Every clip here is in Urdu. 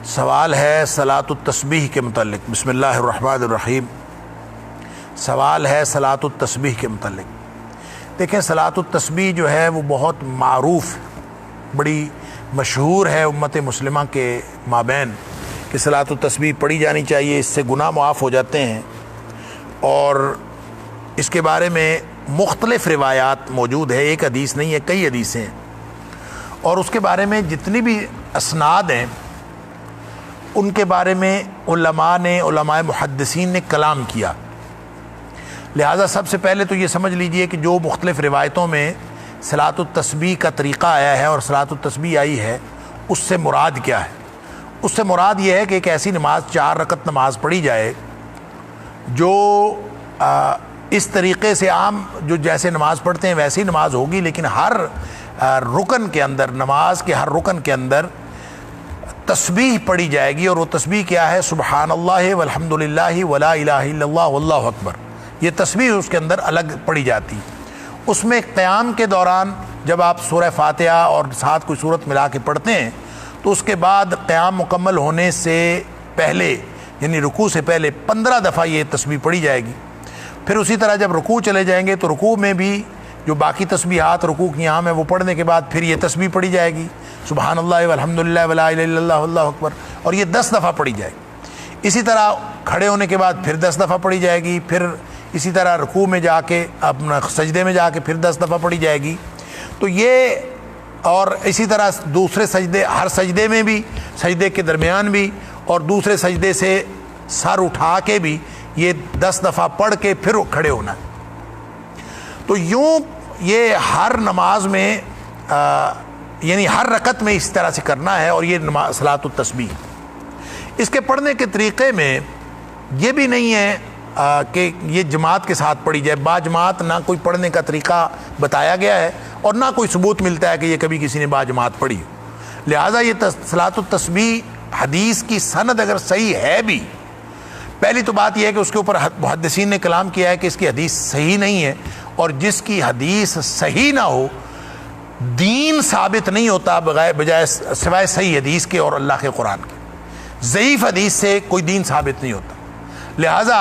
سوال ہے صلاۃ التسبیح کے متعلق۔ بسم اللہ الرحمن الرحیم۔ سوال ہے صلاۃ التسبیح کے متعلق۔ دیکھیں، صلاۃ التسبیح جو ہے وہ بہت معروف، بڑی مشہور ہے امت مسلمہ کے مابین کہ صلاۃ التسبیح پڑھی جانی چاہیے، اس سے گناہ معاف ہو جاتے ہیں، اور اس کے بارے میں مختلف روایات موجود ہے، ایک حدیث نہیں ہے، کئی حدیثیں ہیں، اور اس کے بارے میں جتنی بھی اسناد ہیں ان کے بارے میں علماء محدثین نے کلام کیا۔ لہٰذا سب سے پہلے تو یہ سمجھ لیجئے کہ جو مختلف روایتوں میں صلاۃ التسبیح کا طریقہ آیا ہے اور صلاۃ التسبیح آئی ہے، اس سے مراد کیا ہے۔ اس سے مراد یہ ہے کہ ایک ایسی نماز، 4 رکعت نماز پڑھی جائے جو اس طریقے سے عام جو جیسے نماز پڑھتے ہیں ویسی نماز ہوگی، لیکن ہر رکن کے اندر، نماز کے ہر رکن کے اندر تسبیح پڑھی جائے گی، اور وہ تسبیح کیا ہے؟ سبحان اللہ والحمد للہ ولا الہ الا اللہ واللہ اکبر۔ یہ تسبیح اس کے اندر الگ پڑھی جاتی۔ اس میں قیام کے دوران جب آپ سورہ فاتحہ اور ساتھ کوئی سورت ملا کے پڑھتے ہیں تو اس کے بعد قیام مکمل ہونے سے پہلے، یعنی رکوع سے پہلے 15 دفعہ یہ تسبیح پڑھی جائے گی۔ پھر اسی طرح جب رکوع چلے جائیں گے تو رکوع میں بھی جو باقی تسبیحات رکوع کی یہاں میں وہ پڑھنے کے بعد پھر یہ تسبیح پڑھی جائے گی، سبحان اللہ والحمد للہ ولا الہ الا اللہ واللہ اکبر، اور یہ 10 دفعہ پڑھی جائے گی۔ اسی طرح کھڑے ہونے کے بعد پھر 10 دفعہ پڑھی جائے گی، پھر اسی طرح رکوع میں جا کے اپنا سجدے میں جا کے پھر 10 دفعہ پڑھی جائے گی۔ تو یہ، اور اسی طرح دوسرے سجدے، ہر سجدے میں بھی، سجدے کے درمیان بھی، اور دوسرے سجدے سے سر اٹھا کے بھی یہ 10 دفعہ پڑھ کے پھر کھڑے ہونا ہے۔ تو یوں یہ ہر نماز میں یعنی ہر رکعت میں اس طرح سے کرنا ہے، اور یہ صلاۃ التسبیح۔ اس کے پڑھنے کے طریقے میں یہ بھی نہیں ہے کہ یہ جماعت کے ساتھ پڑھی جائے، با جماعت نہ کوئی پڑھنے کا طریقہ بتایا گیا ہے، اور نہ کوئی ثبوت ملتا ہے کہ یہ کبھی کسی نے با جماعت پڑھی۔ لہٰذا یہ صلاۃ التسبیح حدیث کی سند اگر صحیح ہے بھی، پہلی تو بات یہ ہے کہ اس کے اوپر محدثین نے کلام کیا ہے کہ اس کی حدیث صحیح نہیں ہے، اور جس کی حدیث صحیح نہ ہو، دین ثابت نہیں ہوتا بجائے سوائے صحیح حدیث کے اور اللہ کے قرآن کے۔ ضعیف حدیث سے کوئی دین ثابت نہیں ہوتا۔ لہٰذا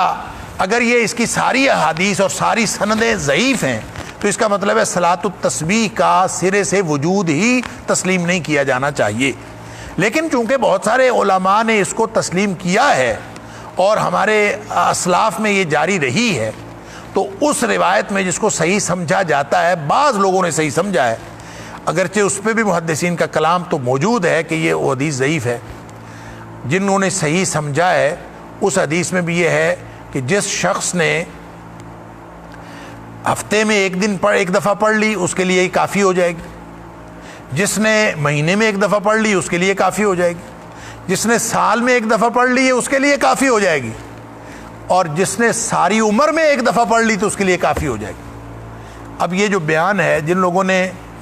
اگر یہ اس کی ساری احادیث اور ساری سندیں ضعیف ہیں تو اس کا مطلب ہے صلاۃ التسبیح کا سرے سے وجود ہی تسلیم نہیں کیا جانا چاہیے۔ لیکن چونکہ بہت سارے علماء نے اس کو تسلیم کیا ہے اور ہمارے اسلاف میں یہ جاری رہی ہے، تو اس روایت میں جس کو صحیح سمجھا جاتا ہے، بعض لوگوں نے صحیح سمجھا ہے، اگرچہ اس پہ بھی محدثین کا کلام تو موجود ہے کہ یہ وہ حدیث ضعیف ہے، جنہوں نے صحیح سمجھا ہے اس حدیث میں بھی یہ ہے کہ جس شخص نے ہفتے میں ایک دفعہ پڑھ لی اس کے لیے کافی ہو جائے گی، جس نے مہینے میں 1 دفعہ پڑھ لی اس کے لیے کافی ہو جائے گی، جس نے سال میں 1 دفعہ پڑھ لی ہے اس کے لیے کافی ہو جائے گی، اور جس نے ساری عمر میں 1 دفعہ پڑھ لی تو اس کے لیے کافی ہو جائے گی۔ اب یہ جو بیان ہے،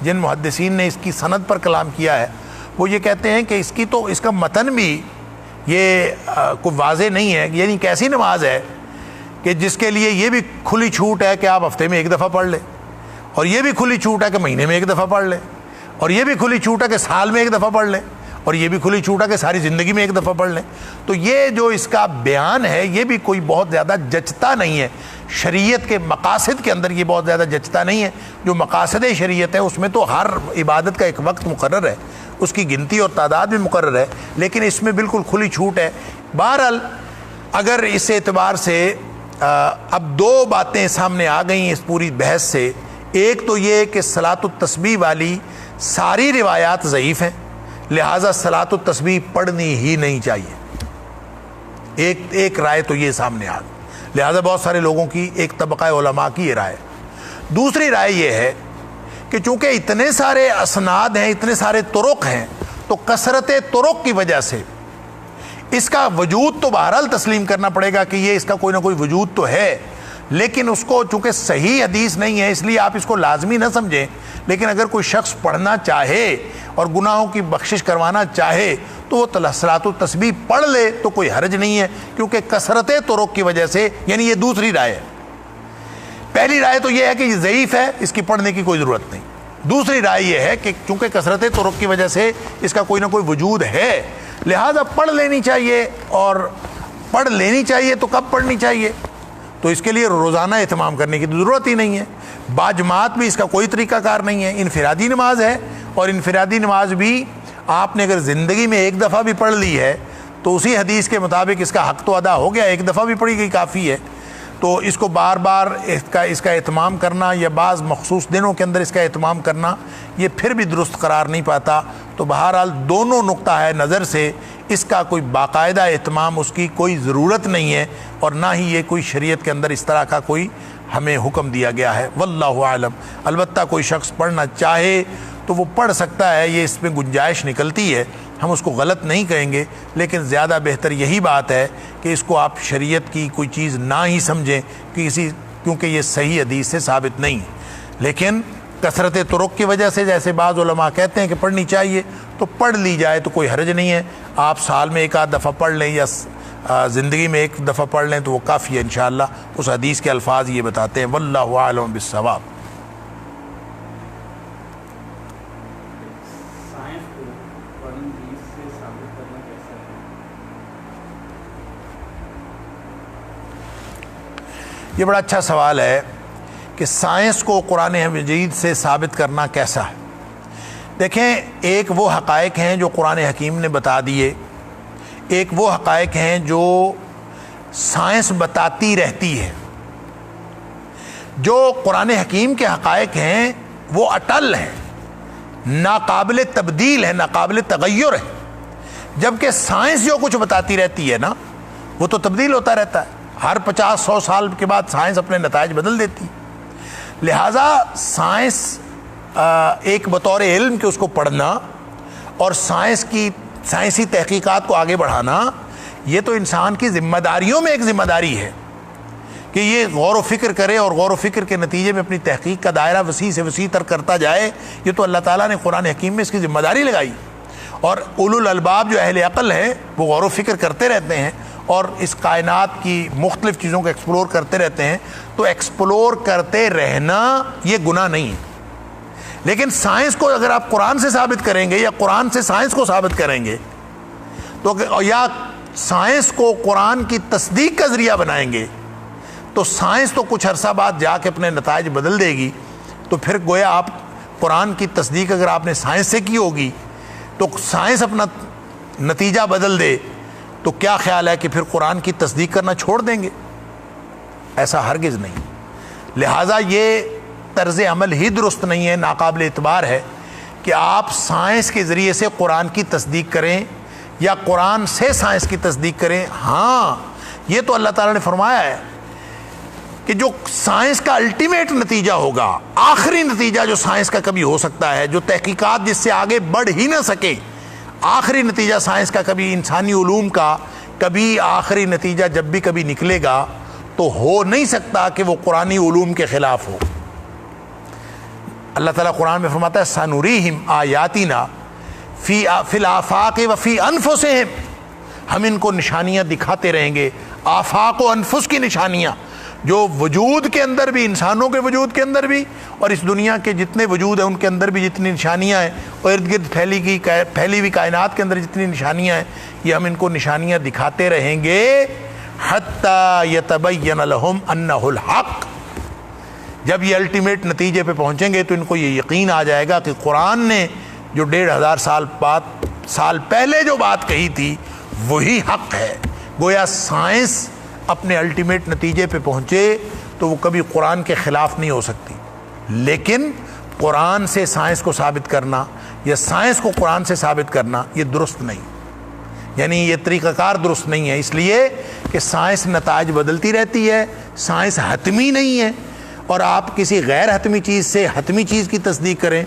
جن محدثین نے اس کی سند پر کلام کیا ہے، وہ یہ کہتے ہیں کہ اس کا متن بھی یہ کوئی واضح نہیں ہے، یعنی کیسی نماز ہے کہ جس کے لیے یہ بھی کھلی چھوٹ ہے کہ آپ ہفتے میں 1 دفعہ پڑھ لیں، اور یہ بھی کھلی چھوٹ ہے کہ مہینے میں 1 دفعہ پڑھ لیں، اور یہ بھی کھلی چھوٹ ہے کہ سال میں 1 دفعہ پڑھ لیں، اور یہ بھی کھلی چھوٹ ہے کہ ساری زندگی میں 1 دفعہ پڑھ لیں۔ تو یہ جو اس کا بیان ہے یہ بھی کوئی بہت زیادہ جچتا نہیں ہے، شریعت کے مقاصد کے اندر یہ بہت زیادہ جچتا نہیں ہے۔ جو مقاصد شریعت ہے اس میں تو ہر عبادت کا ایک وقت مقرر ہے، اس کی گنتی اور تعداد بھی مقرر ہے، لیکن اس میں بالکل کھلی چھوٹ ہے۔ بہرحال اگر اس اعتبار سے اب 2 باتیں سامنے آ گئیں اس پوری بحث سے، ایک تو یہ کہ صلاۃ التسبیح والی ساری روایات ضعیف ہیں، لہٰذا صلاۃ التسبیح پڑھنی ہی نہیں چاہیے۔ ایک رائے تو یہ سامنے آ گئی، لہٰذا بہت سارے لوگوں کی، ایک طبقہ علماء کی یہ رائے۔ دوسری رائے یہ ہے کہ چونکہ اتنے سارے اسناد ہیں، اتنے سارے طرق ہیں، تو کثرت طرق کی وجہ سے اس کا وجود تو بہرحال تسلیم کرنا پڑے گا کہ یہ اس کا کوئی نہ کوئی وجود تو ہے، لیکن اس کو چونکہ صحیح حدیث نہیں ہے اس لیے آپ اس کو لازمی نہ سمجھیں۔ لیکن اگر کوئی شخص پڑھنا چاہے اور گناہوں کی بخشش کروانا چاہے تو وہ صلاۃ التسبیح پڑھ لے تو کوئی حرج نہیں ہے، کیونکہ کثرت طرق کی وجہ سے، یعنی یہ دوسری رائے ہے۔ پہلی رائے تو یہ ہے کہ یہ ضعیف ہے، اس کی پڑھنے کی کوئی ضرورت نہیں۔ دوسری رائے یہ ہے کہ چونکہ کثرت طرق کی وجہ سے اس کا کوئی نہ کوئی وجود ہے، لہٰذا پڑھ لینی چاہیے، اور پڑھ لینی چاہیے تو کب پڑھنی چاہیے؟ تو اس کے لیے روزانہ اہتمام کرنے کی ضرورت ہی نہیں ہے، باجماعت بھی اس کا کوئی طریقہ کار نہیں ہے۔ انفرادی نماز ہے، اور انفرادی نماز بھی آپ نے اگر زندگی میں ایک دفعہ بھی پڑھ لی ہے تو اسی حدیث کے مطابق اس کا حق تو ادا ہو گیا، ایک دفعہ بھی پڑھی گئی کافی ہے۔ تو اس کو بار بار اس کا اہتمام کرنا یا بعض مخصوص دنوں کے اندر اس کا اہتمام کرنا یہ پھر بھی درست قرار نہیں پاتا۔ تو بہرحال دونوں نقطہ ہے نظر سے اس کا کوئی باقاعدہ اہتمام اس کی کوئی ضرورت نہیں ہے، اور نہ ہی یہ کوئی شریعت کے اندر اس طرح کا کوئی ہمیں حکم دیا گیا ہے، واللہ عالم۔ البتہ کوئی شخص پڑھنا چاہے تو وہ پڑھ سکتا ہے، یہ اس میں گنجائش نکلتی ہے، ہم اس کو غلط نہیں کہیں گے، لیکن زیادہ بہتر یہی بات ہے کہ اس کو آپ شریعت کی کوئی چیز نہ ہی سمجھیں کیونکہ یہ صحیح حدیث سے ثابت نہیں ہے۔ لیکن کثرت طرق کی وجہ سے جیسے بعض علماء کہتے ہیں کہ پڑھنی چاہیے تو پڑھ لی جائے تو کوئی حرج نہیں ہے، آپ سال میں ایک آدھ دفعہ پڑھ لیں یا زندگی میں ایک دفعہ پڑھ لیں تو وہ کافی ہے انشاءاللہ۔ اس حدیث کے الفاظ یہ بتاتے ہیں، واللہ اعلم بالصواب۔ یہ بڑا اچھا سوال ہے کہ سائنس کو قرآن مجید سے ثابت کرنا کیسا ہے۔ دیکھیں، ایک وہ حقائق ہیں جو قرآن حکیم نے بتا دیے، ایک وہ حقائق ہیں جو سائنس بتاتی رہتی ہے۔ جو قرآن حکیم کے حقائق ہیں وہ اٹل ہیں، ناقابل تبدیل ہے، ناقابل تغیر ہے، جبکہ سائنس جو کچھ بتاتی رہتی ہے نا وہ تو تبدیل ہوتا رہتا ہے، ہر 50-100 سال کے بعد سائنس اپنے نتائج بدل دیتی ہے۔ لہٰذا سائنس ایک بطور علم کہ اس کو پڑھنا اور سائنسی تحقیقات کو آگے بڑھانا، یہ تو انسان کی ذمہ داریوں میں ایک ذمہ داری ہے کہ یہ غور و فکر کرے، اور غور و فکر کے نتیجے میں اپنی تحقیق کا دائرہ وسیع سے وسیع تر کرتا جائے۔ یہ تو اللہ تعالیٰ نے قرآن حکیم میں اس کی ذمہ داری لگائی، اور اولو الالباب جو اہل عقل ہیں وہ غور و فکر کرتے رہتے ہیں اور اس کائنات کی مختلف چیزوں کو ایکسپلور کرتے رہتے ہیں۔ تو ایکسپلور کرتے رہنا یہ گناہ نہیں ہے، لیکن سائنس کو اگر آپ قرآن سے ثابت کریں گے یا قرآن سے سائنس کو ثابت کریں گے تو یا سائنس کو قرآن کی تصدیق کا ذریعہ بنائیں گے تو سائنس تو کچھ عرصہ بعد جا کے اپنے نتائج بدل دے گی۔ تو پھر گویا آپ قرآن کی تصدیق اگر آپ نے سائنس سے کی ہوگی تو سائنس اپنا نتیجہ بدل دے تو کیا خیال ہے کہ پھر قرآن کی تصدیق کرنا چھوڑ دیں گے؟ ایسا ہرگز نہیں۔ لہٰذا یہ طرز عمل ہی درست نہیں ہے، ناقابل اعتبار ہے کہ آپ سائنس کے ذریعے سے قرآن کی تصدیق کریں یا قرآن سے سائنس کی تصدیق کریں۔ ہاں، یہ تو اللہ تعالیٰ نے فرمایا ہے کہ جو سائنس کا الٹیمیٹ نتیجہ ہوگا، آخری نتیجہ جو سائنس کا کبھی ہو سکتا ہے، جو تحقیقات جس سے آگے بڑھ ہی نہ سکے، آخری نتیجہ سائنس کا کبھی انسانی علوم کا کبھی آخری نتیجہ جب بھی کبھی نکلے گا تو ہو نہیں سکتا کہ وہ قرآنی علوم کے خلاف ہو۔ اللہ تعالیٰ قرآن میں فرماتا ہے سَنُرِيهِمْ آیَاتِنَا فِي الْآفَاقِ وَفِي أَنفُسِهِمْ، ہم ان کو نشانیاں دکھاتے رہیں گے، آفاق و انفس کی نشانیاں جو وجود کے اندر بھی، انسانوں کے وجود کے اندر بھی اور اس دنیا کے جتنے وجود ہیں ان کے اندر بھی جتنی نشانیاں ہیں، اور ارد گرد پھیلی ہوئی کائنات کے اندر جتنی نشانیاں ہیں، یہ ہم ان کو نشانیاں دکھاتے رہیں گے حتی یتبین لہم انہ الحق۔ جب یہ الٹیمیٹ نتیجے پہ پہنچیں گے تو ان کو یہ یقین آ جائے گا کہ قرآن نے جو 1500 سال پہلے جو بات کہی تھی وہی حق ہے۔ گویا سائنس اپنے الٹیمیٹ نتیجے پہ پہنچے تو وہ کبھی قرآن کے خلاف نہیں ہو سکتی، لیکن قرآن سے سائنس کو ثابت کرنا یا سائنس کو قرآن سے ثابت کرنا یہ درست نہیں، یعنی یہ طریقہ کار درست نہیں ہے، اس لیے کہ سائنس نتائج بدلتی رہتی ہے، سائنس حتمی نہیں ہے، اور آپ کسی غیر حتمی چیز سے حتمی چیز کی تصدیق کریں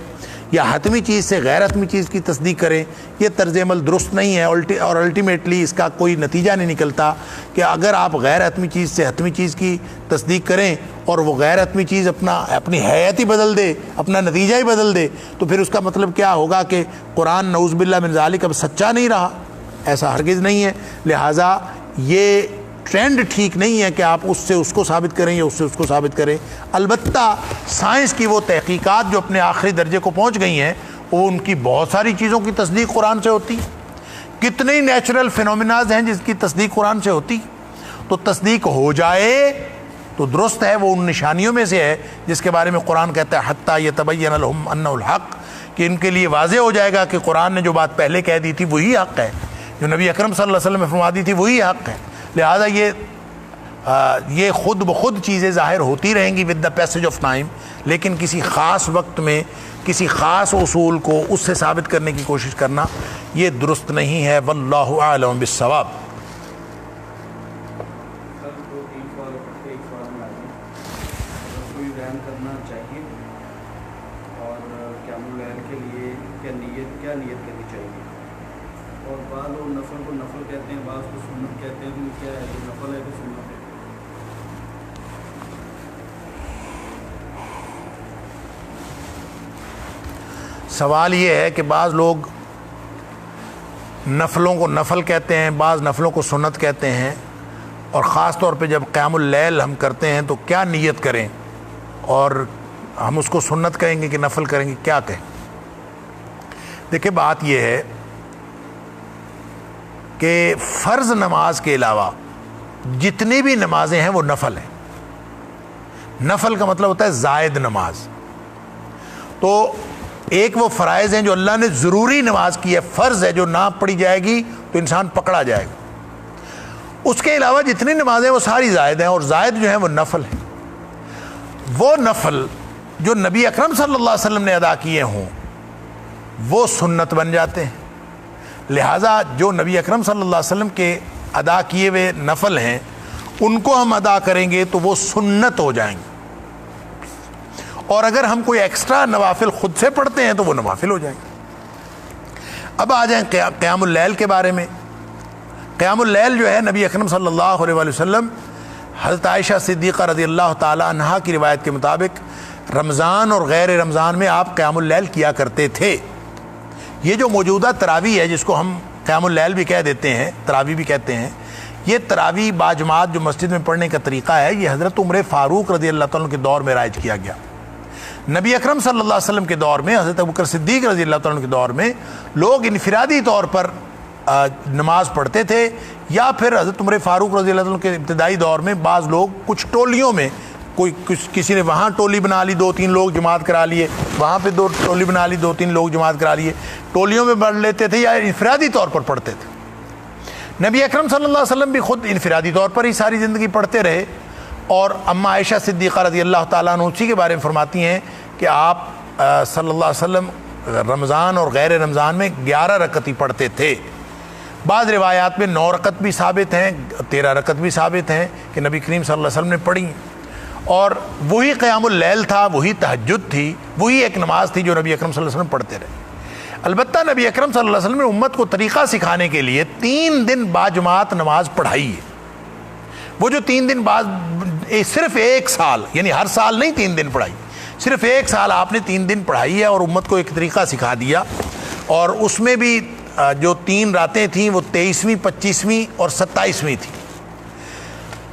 یا حتمی چیز سے غیر حتمی چیز کی تصدیق کریں، یہ طرز عمل درست نہیں ہے، اور الٹیمیٹلی اس کا کوئی نتیجہ نہیں نکلتا کہ اگر آپ غیر حتمی چیز سے حتمی چیز کی تصدیق کریں اور وہ غیر حتمی چیز اپنی حیت ہی بدل دے، اپنا نتیجہ ہی بدل دے، تو پھر اس کا مطلب کیا ہوگا کہ قرآن نعوذ باللہ من ذالک اب سچا نہیں رہا؟ ایسا ہرگز نہیں ہے۔ لہٰذا یہ ٹرینڈ ٹھیک نہیں ہے کہ آپ اس سے اس کو ثابت کریں یا اس سے اس کو ثابت کریں۔ البتہ سائنس کی وہ تحقیقات جو اپنے آخری درجے کو پہنچ گئی ہیں وہ ان کی بہت ساری چیزوں کی تصدیق قرآن سے ہوتی ہے۔ کتنے ہی نیچرل فینومیناز ہیں جس کی تصدیق قرآن سے ہوتی، تو تصدیق ہو جائے تو درست ہے، وہ ان نشانیوں میں سے ہے جس کے بارے میں قرآن کہتا ہے حتیٰ یتبین لہم انہ الحق، کہ ان کے لیے واضح ہو جائے گا کہ قرآن نے جو بات پہلے کہہ دی تھی وہی حق ہے، جو نبی اکرم صلی اللہ علیہ وسلم نے فرما دی تھی وہی حق ہے۔ لہٰذا یہ خود بخود چیزیں ظاہر ہوتی رہیں گی with the passage of time, لیکن کسی خاص وقت میں کسی خاص اصول کو اس سے ثابت کرنے کی کوشش کرنا یہ درست نہیں ہے۔ واللہ اعلم بالصواب۔ کرنا چاہیے اور قیام اللیل کے لیے کیا نیت کرنی چاہیے؟ اور بعض لوگ نفل کو نفل کہتے ہیں، بعض کو سنت کہتے ہیں، تو کیا ہے یہ نفل ہے کہ سنت ہے؟ سوال یہ ہے کہ بعض لوگ نفلوں کو نفل کہتے ہیں، بعض نفلوں کو سنت کہتے ہیں، اور خاص طور پہ جب قیام اللیل ہم کرتے ہیں تو کیا نیت کریں، اور ہم اس کو سنت کہیں گے کہ نفل کریں گے، کیا کہیں؟ دیکھیں بات یہ ہے کہ فرض نماز کے علاوہ جتنی بھی نمازیں ہیں وہ نفل ہیں۔ نفل کا مطلب ہوتا ہے زائد نماز۔ تو ایک وہ فرائض ہیں جو اللہ نے ضروری نماز کی ہے، فرض ہے، جو نہ پڑھی جائے گی تو انسان پکڑا جائے گا۔ اس کے علاوہ جتنی نمازیں وہ ساری زائد ہیں، اور زائد جو ہیں وہ نفل ہیں۔ وہ نفل جو نبی اکرم صلی اللہ علیہ وسلم نے ادا کیے ہوں وہ سنت بن جاتے ہیں۔ لہٰذا جو نبی اکرم صلی اللہ علیہ وسلم کے ادا کیے ہوئے نفل ہیں ان کو ہم ادا کریں گے تو وہ سنت ہو جائیں گے، اور اگر ہم کوئی ایکسٹرا نوافل خود سے پڑھتے ہیں تو وہ نوافل ہو جائیں گے۔ اب آ جائیں قیام اللیل کے بارے میں۔ قیام اللیل جو ہے نبی اکرم صلی اللہ علیہ وسلم حضرت عائشہ صدیقہ رضی اللہ تعالی عنہا کی روایت کے مطابق رمضان اور غیر رمضان میں آپ قیام اللیل کیا کرتے تھے۔ یہ جو موجودہ تراویح ہے جس کو ہم قیام اللیل بھی کہہ دیتے ہیں، تراویح بھی کہتے ہیں، یہ تراویح باجماعت جو مسجد میں پڑھنے کا طریقہ ہے یہ حضرت عمر فاروق رضی اللہ تعالیٰ کے دور میں رائج کیا گیا۔ نبی اکرم صلی اللہ علیہ وسلم کے دور میں، حضرت ابوبکر صدیق رضی اللہ تعالیٰ کے دور میں لوگ انفرادی طور پر نماز پڑھتے تھے، یا پھر حضرت عمر فاروق رضی اللہ عنہ کے ابتدائی دور میں بعض لوگ کچھ ٹولیوں میں، کسی نے وہاں ٹولی بنا لی، 2-3 لوگ جماعت کرا لیے، وہاں پہ 2 ٹولی بنا لی، 2-3 لوگ جماعت کرا لیے، ٹولیوں میں پڑھ لیتے تھے یا انفرادی طور پر پڑھتے تھے۔ نبی اکرم صلی اللہ علیہ وسلم بھی خود انفرادی طور پر ہی ساری زندگی پڑھتے رہے، اور اماں عائشہ صدیقہ رضی اللہ تعالیٰ عنہ اسی کے بارے میں فرماتی ہیں کہ آپ صلی اللہ علیہ وسلم رمضان اور غیر رمضان میں 11 رکعت ہی پڑھتے تھے۔ بعض روایات میں 9 رکعت بھی ثابت ہیں، 13 رکعت بھی ثابت ہیں کہ نبی کریم صلی اللہ علیہ وسلم نے پڑھی، اور وہی قیام اللیل تھا، وہی تہجد تھی، وہی ایک نماز تھی جو نبی اکرم صلی اللہ علیہ وسلم پڑھتے رہے۔ البتہ نبی اکرم صلی اللہ علیہ وسلم نے امت کو طریقہ سکھانے کے لیے 3 دن باجماعت نماز پڑھائی ہے۔ وہ جو 3 دن بعد صرف 1 سال، یعنی ہر سال نہیں 3 دن پڑھائی، صرف 1 سال آپ نے 3 دن پڑھائی ہے اور امت کو ایک طریقہ سکھا دیا، اور اس میں بھی جو 3 راتیں تھیں وہ 23ویں، 25ویں اور 27ویں تھیں۔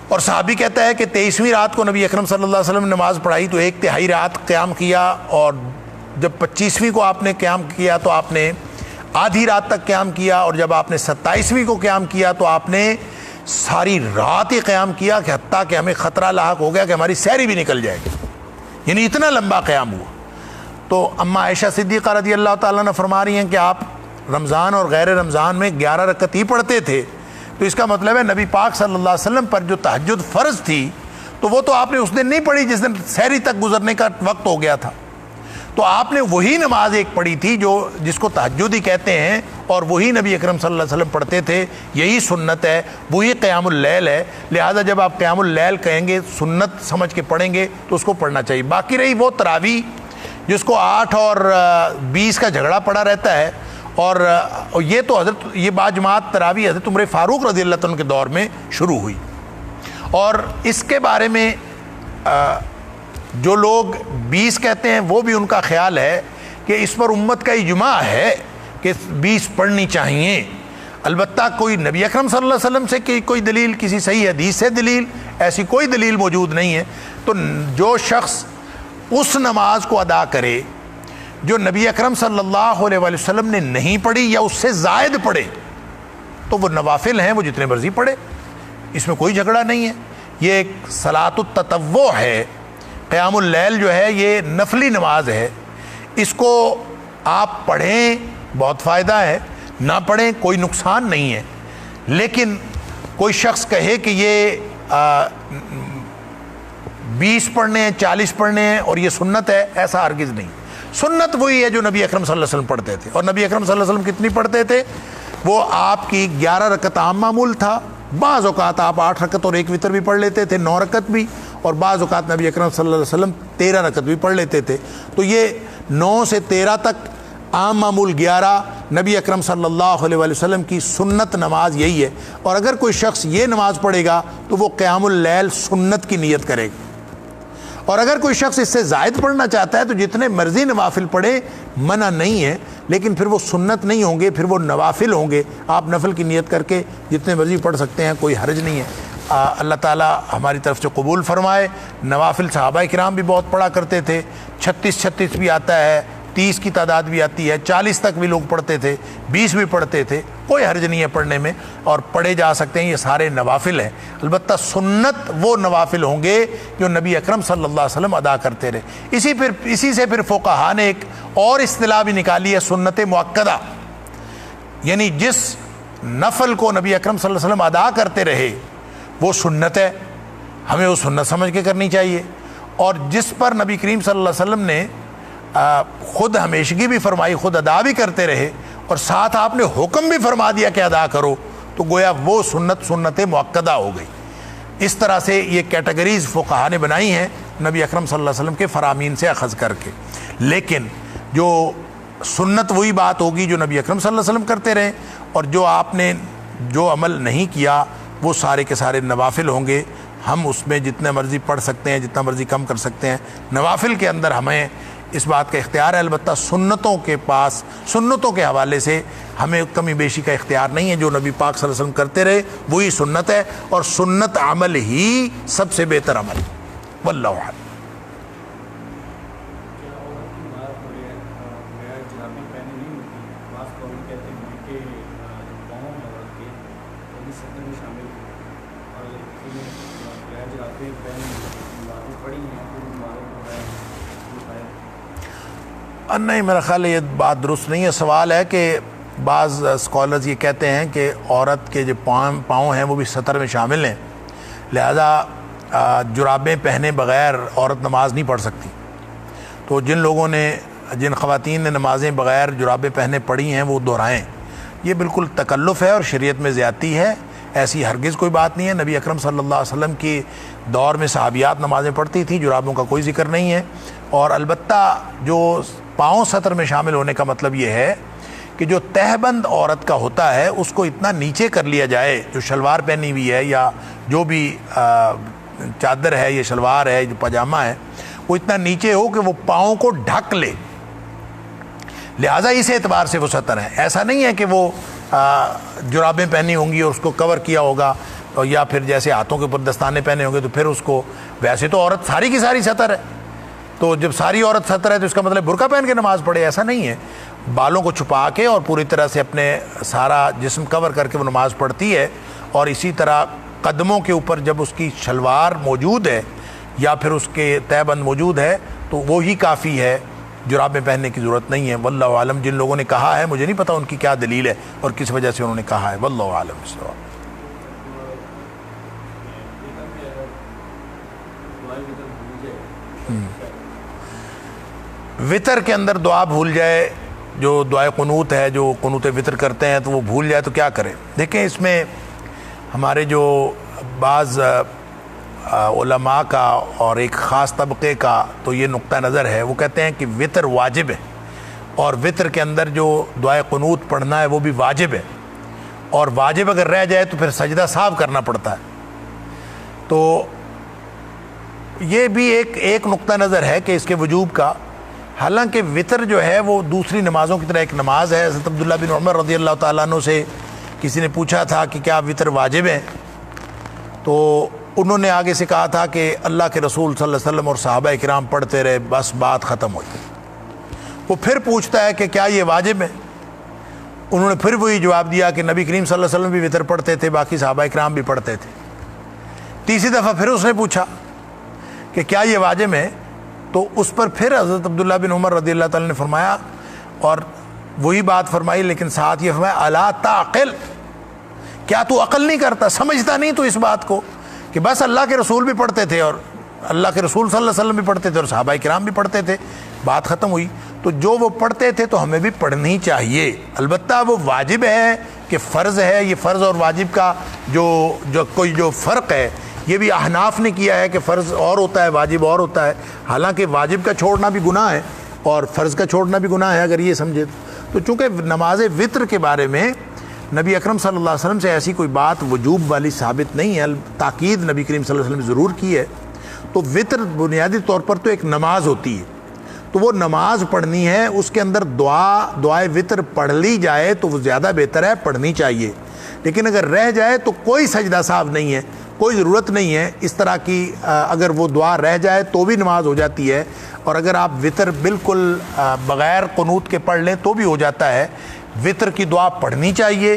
اور صحابی کہتا ہے کہ 23ویں رات کو نبی اکرم صلی اللہ علیہ وسلم نے نماز پڑھائی تو 1/3 رات قیام کیا، اور جب 25ویں کو آپ نے قیام کیا تو آپ نے آدھی رات تک قیام کیا، اور جب آپ نے 27ویں کو قیام کیا تو آپ نے ساری رات ہی قیام کیا، کہ حتیٰ کہ ہمیں خطرہ لاحق ہو گیا کہ ہماری سحری بھی نکل جائے گی، یعنی اتنا لمبا قیام ہوا۔ تو اماں عائشہ صدیقہ رضی اللہ تعالیٰ نے فرما رہی ہیں کہ آپ رمضان اور غیر رمضان میں 11 رکعت ہی پڑھتے تھے، تو اس کا مطلب ہے نبی پاک صلی اللہ علیہ وسلم پر جو تہجد فرض تھی تو وہ تو آپ نے اس دن نہیں پڑھی جس دن سحری تک گزرنے کا وقت ہو گیا تھا، تو آپ نے وہی نماز ایک پڑھی تھی جس کو تہجد ہی کہتے ہیں، اور وہی نبی اکرم صلی اللہ علیہ وسلم پڑھتے تھے، یہی سنت ہے، وہی قیام اللیل ہے۔ لہٰذا جب آپ قیام اللیل کہیں گے، سنت سمجھ کے پڑھیں گے تو اس کو پڑھنا چاہیے۔ باقی رہی وہ تراویح جس کو 8 اور 20 کا جھگڑا پڑا رہتا ہے، اور یہ تو یہ باجماعت تراویح حضرت عمر فاروق رضی اللہ عنہ کے دور میں شروع ہوئی، اور اس کے بارے میں جو لوگ 20 کہتے ہیں وہ بھی ان کا خیال ہے کہ اس پر امت کا اجماع ہے کہ 20 پڑھنی چاہیے۔ البتہ کوئی نبی اکرم صلی اللہ علیہ وسلم سے کوئی دلیل، کسی صحیح حدیث سے دلیل، ایسی کوئی دلیل موجود نہیں ہے۔ تو جو شخص اس نماز کو ادا کرے جو نبی اکرم صلی اللہ علیہ وسلم نے نہیں پڑھی یا اس سے زائد پڑھے، تو وہ نوافل ہیں، وہ جتنے مرضی پڑھے، اس میں کوئی جھگڑا نہیں ہے۔ یہ ایک صلاۃ التطوع ہے، قیام اللیل جو ہے یہ نفلی نماز ہے، اس کو آپ پڑھیں بہت فائدہ ہے، نہ پڑھیں کوئی نقصان نہیں ہے۔ لیکن کوئی شخص کہے کہ یہ 20 پڑھنے ہیں، 40 پڑھنے ہیں اور یہ سنت ہے، ایسا ہرگز نہیں۔ سنت وہی ہے جو نبی اکرم صلی اللہ علیہ وسلم پڑھتے تھے، اور نبی اکرم صلی اللہ علیہ وسلم کتنی پڑھتے تھے؟ وہ آپ کی 11 رکعت عام معمول تھا، بعض اوقات آپ 8 رکعت اور 1 وتر بھی پڑھ لیتے تھے، 9 رکعت بھی، اور بعض اوقات نبی اکرم صلی اللہ علیہ وسلم 13 رکعت بھی پڑھ لیتے تھے۔ تو یہ 9 سے 13 تک عام معمول 11 نبی اکرم صلی اللہ علیہ وسلم کی سنت نماز یہی ہے۔ اور اگر کوئی شخص یہ نماز پڑھے گا تو وہ قیام اللیل سنت کی نیت کرے گا، اور اگر کوئی شخص اس سے زائد پڑھنا چاہتا ہے تو جتنے مرضی نوافل پڑھے، منع نہیں ہے، لیکن پھر وہ سنت نہیں ہوں گے، پھر وہ نوافل ہوں گے۔ آپ نفل کی نیت کر کے جتنے مرضی پڑھ سکتے ہیں، کوئی حرج نہیں ہے۔ اللہ تعالیٰ ہماری طرف سے قبول فرمائے۔ نوافل صحابہ کرام بھی بہت پڑھا کرتے تھے، 36 بھی آتا ہے، 30 کی تعداد بھی آتی ہے، 40 تک بھی لوگ پڑھتے تھے، 20 بھی پڑھتے تھے، کوئی حرج نہیں ہے پڑھنے میں، اور پڑھے جا سکتے ہیں۔ یہ سارے نوافل ہیں، البتہ سنت وہ نوافل ہوں گے جو نبی اکرم صلی اللہ علیہ وسلم ادا کرتے رہے۔ اسی سے پھر فقہاء نے ایک اور اصطلاح بھی نکالی ہے، سنت مؤکدہ، یعنی جس نفل کو نبی اکرم صلی اللہ علیہ وسلم ادا کرتے رہے وہ سنت ہے، ہمیں وہ سنت سمجھ کے کرنی چاہیے، اور جس پر نبی کریم صلی اللہ علیہ وسلم نے خود ہمیشگی بھی فرمائی، خود ادا بھی کرتے رہے، اور ساتھ آپ نے حکم بھی فرما دیا کہ ادا کرو، تو گویا وہ سنت مؤکدہ ہو گئی۔ اس طرح سے یہ کیٹیگریز فقہاء نے بنائی ہیں نبی اکرم صلی اللہ علیہ وسلم کے فرامین سے اخذ کر کے۔ لیکن جو سنت وہی بات ہوگی جو نبی اکرم صلی اللہ علیہ وسلم کرتے رہے، اور جو آپ نے جو عمل نہیں کیا وہ سارے کے سارے نوافل ہوں گے۔ ہم اس میں جتنے مرضی پڑھ سکتے ہیں، جتنا مرضی کم کر سکتے ہیں، نوافل کے اندر ہمیں اس بات کا اختیار ہے، البتہ سنتوں کے حوالے سے ہمیں کمی بیشی کا اختیار نہیں ہے۔ جو نبی پاک صلی اللہ علیہ وسلم کرتے رہے وہی سنت ہے، اور سنت عمل ہی سب سے بہتر عمل، واللہ اعلم۔ نہیں، میرا خیال ہے یہ بات درست نہیں ہے۔ سوال ہے کہ بعض اسکالرز یہ کہتے ہیں کہ عورت کے جو پاؤں ہیں وہ بھی سطر میں شامل ہیں، لہذا جرابیں پہنے بغیر عورت نماز نہیں پڑھ سکتی۔ تو جن خواتین نے نمازیں بغیر جرابیں پہنے پڑھی ہیں وہ دہرائیں، یہ بالکل تکلف ہے اور شریعت میں زیادتی ہے، ایسی ہرگز کوئی بات نہیں ہے۔ نبی اکرم صلی اللہ علیہ وسلم کی دور میں صحابیات نمازیں پڑھتی تھیں، جرابوں کا کوئی ذکر نہیں ہے۔ اور البتہ جو پاؤں سطر میں شامل ہونے کا مطلب یہ ہے کہ جو تہبند عورت کا ہوتا ہے اس کو اتنا نیچے کر لیا جائے، جو شلوار پہنی ہوئی ہے یا جو بھی چادر ہے یا شلوار ہے، جو پاجامہ ہے، وہ اتنا نیچے ہو کہ وہ پاؤں کو ڈھک لے، لہٰذا اس اعتبار سے وہ سطر ہے۔ ایسا نہیں ہے کہ وہ جرابیں پہنی ہوں گی اور اس کو کور کیا ہوگا، یا پھر جیسے ہاتھوں کے اوپر دستانے پہنے ہوں گے تو پھر اس کو، ویسے تو عورت ساری کی ساری سطر ہے، تو جب ساری عورت سطر ہے تو اس کا مطلب برقع پہن کے نماز پڑھے، ایسا نہیں ہے۔ بالوں کو چھپا کے اور پوری طرح سے اپنے سارا جسم کور کر کے وہ نماز پڑھتی ہے، اور اسی طرح قدموں کے اوپر جب اس کی شلوار موجود ہے یا پھر اس کے تہبند موجود ہے تو وہی کافی ہے، جرابیں پہننے کی ضرورت نہیں ہے۔ واللہ عالم، جن لوگوں نے کہا ہے مجھے نہیں پتہ ان کی کیا دلیل ہے اور کس وجہ سے انہوں نے کہا ہے، واللہ عالم۔ وطر کے اندر دعا بھول جائے، جو دعائے قنوت ہے، جو قنوت وطر کرتے ہیں تو وہ بھول جائے تو کیا کرے؟ دیکھیں، اس میں ہمارے جو بعض علماء کا اور ایک خاص طبقے کا تو یہ نقطہ نظر ہے، وہ کہتے ہیں کہ وطر واجب ہے، اور وطر کے اندر جو دعائے قنوت پڑھنا ہے وہ بھی واجب ہے، اور واجب اگر رہ جائے تو پھر سجدہ صاحب کرنا پڑتا ہے۔ تو یہ بھی ایک نقطہ نظر ہے کہ اس کے وجوب کا، حالانکہ وطر جو ہے وہ دوسری نمازوں کی طرح ایک نماز ہے۔ حضرت عبداللہ بن عمر رضی اللہ تعالیٰ عنہ سے کسی نے پوچھا تھا کہ کیا وطر واجب ہے، تو انہوں نے آگے سے کہا تھا کہ اللہ کے رسول صلی اللہ علیہ وسلم اور صحابہ کرام پڑھتے رہے، بس بات ختم ہوئی۔ وہ پھر پوچھتا ہے کہ کیا یہ واجب ہے؟ انہوں نے پھر وہی جواب دیا کہ نبی کریم صلی اللہ علیہ وسلم بھی وطر پڑھتے تھے، باقی صحابہ کرام بھی پڑھتے تھے۔ تیسری دفعہ پھر اس نے پوچھا کہ کیا یہ واجب ہے؟ تو اس پر پھر حضرت عبداللہ بن عمر رضی اللہ تعالیٰ نے فرمایا، اور وہی بات فرمائی لیکن ساتھ یہ فرمایا الا تعقل، کیا تو عقل نہیں کرتا، سمجھتا نہیں تو اس بات کو کہ بس اللہ کے رسول بھی پڑھتے تھے اور اللہ کے رسول صلی اللہ علیہ وسلم بھی پڑھتے تھے اور صحابہ کرام بھی پڑھتے تھے، بات ختم ہوئی۔ تو جو وہ پڑھتے تھے تو ہمیں بھی پڑھنی چاہیے، البتہ وہ واجب ہے کہ فرض ہے، یہ فرض اور واجب کا جو فرق ہے یہ بھی احناف نے کیا ہے کہ فرض اور ہوتا ہے واجب اور ہوتا ہے، حالانکہ واجب کا چھوڑنا بھی گناہ ہے اور فرض کا چھوڑنا بھی گناہ ہے اگر یہ سمجھے تو چونکہ نماز وطر کے بارے میں نبی اکرم صلی اللہ علیہ وسلم سے ایسی کوئی بات وجوب والی ثابت نہیں ہے، تاکید نبی کریم صلی اللہ علیہ وسلم نے ضرور کی ہے۔ تو وطر بنیادی طور پر تو ایک نماز ہوتی ہے، تو وہ نماز پڑھنی ہے، اس کے اندر دعائے وطر پڑھ لی جائے تو وہ زیادہ بہتر ہے، پڑھنی چاہیے۔ لیکن اگر رہ جائے تو کوئی سجدہ صاحب نہیں ہے، کوئی ضرورت نہیں ہے اس طرح کی، اگر وہ دعا رہ جائے تو بھی نماز ہو جاتی ہے، اور اگر آپ وطر بالکل بغیر قنوت کے پڑھ لیں تو بھی ہو جاتا ہے۔ وطر کی دعا پڑھنی چاہیے،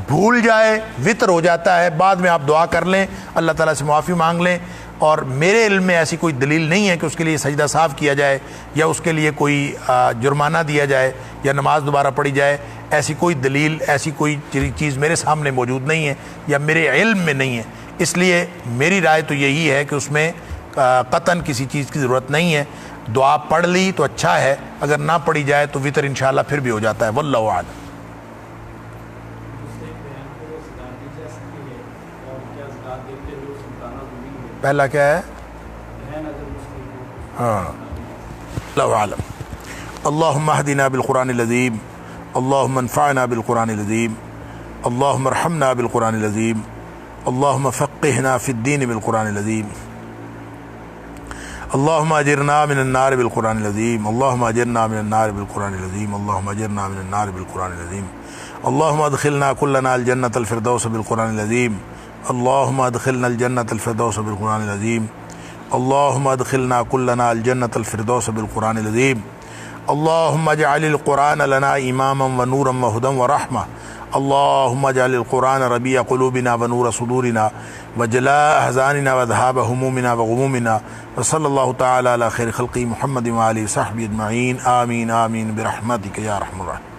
بھول جائے وطر ہو جاتا ہے، بعد میں آپ دعا کر لیں، اللہ تعالیٰ سے معافی مانگ لیں، اور میرے علم میں ایسی کوئی دلیل نہیں ہے کہ اس کے لیے سجدہ صاف کیا جائے یا اس کے لیے کوئی جرمانہ دیا جائے یا نماز دوبارہ پڑھی جائے، ایسی کوئی دلیل، ایسی کوئی چیز میرے سامنے موجود نہیں ہے یا میرے علم میں نہیں ہے، اس لیے میری رائے تو یہی ہے کہ اس میں قطعاً کسی چیز کی ضرورت نہیں ہے، دعا پڑھ لی تو اچھا ہے، اگر نہ پڑھی جائے تو وطر انشاءاللہ پھر بھی ہو جاتا ہے، واللہ اعلم۔ پہلا کیا ہے؟ ہاں، اللہ عالم۔ اللہم اہدنا بالقرآن العظیم، اللہم انفعنا بالقرآن العظیم، اللہم ارحمنا بالقرآن العظیم، اللہم فقہنا فی الدین بالقرآن العظیم، اللہم اجرنا من النار بالقرآن العظیم، اللہم اجرنا من النار بالقرآن العظیم، اللہم اجرنا من النار بالقرآن العظیم، اللہم ادخلنا کلنا الجنة الفردوس بالقرآن العظیم، اللہم ادخلنا الجنة الفردوس بالقرآن العظیم، اللہم ادخلنا کلنا الجنة الفردوس بالقرآن العظیم، اللہم اجعل القرآن لنا اماما ونورا وہدا ورحمہ، اللہم اجعل القرآن ربیع قلوبنا ونور صدورنا وجلاء احزاننا وذهاب همومنا وغمومنا، وصلی اللہ تعالی علی خیر خلقی محمد وآلہ وصحبہ اجمعین، آمین آمین برحمتک یا ارحم الراحمین۔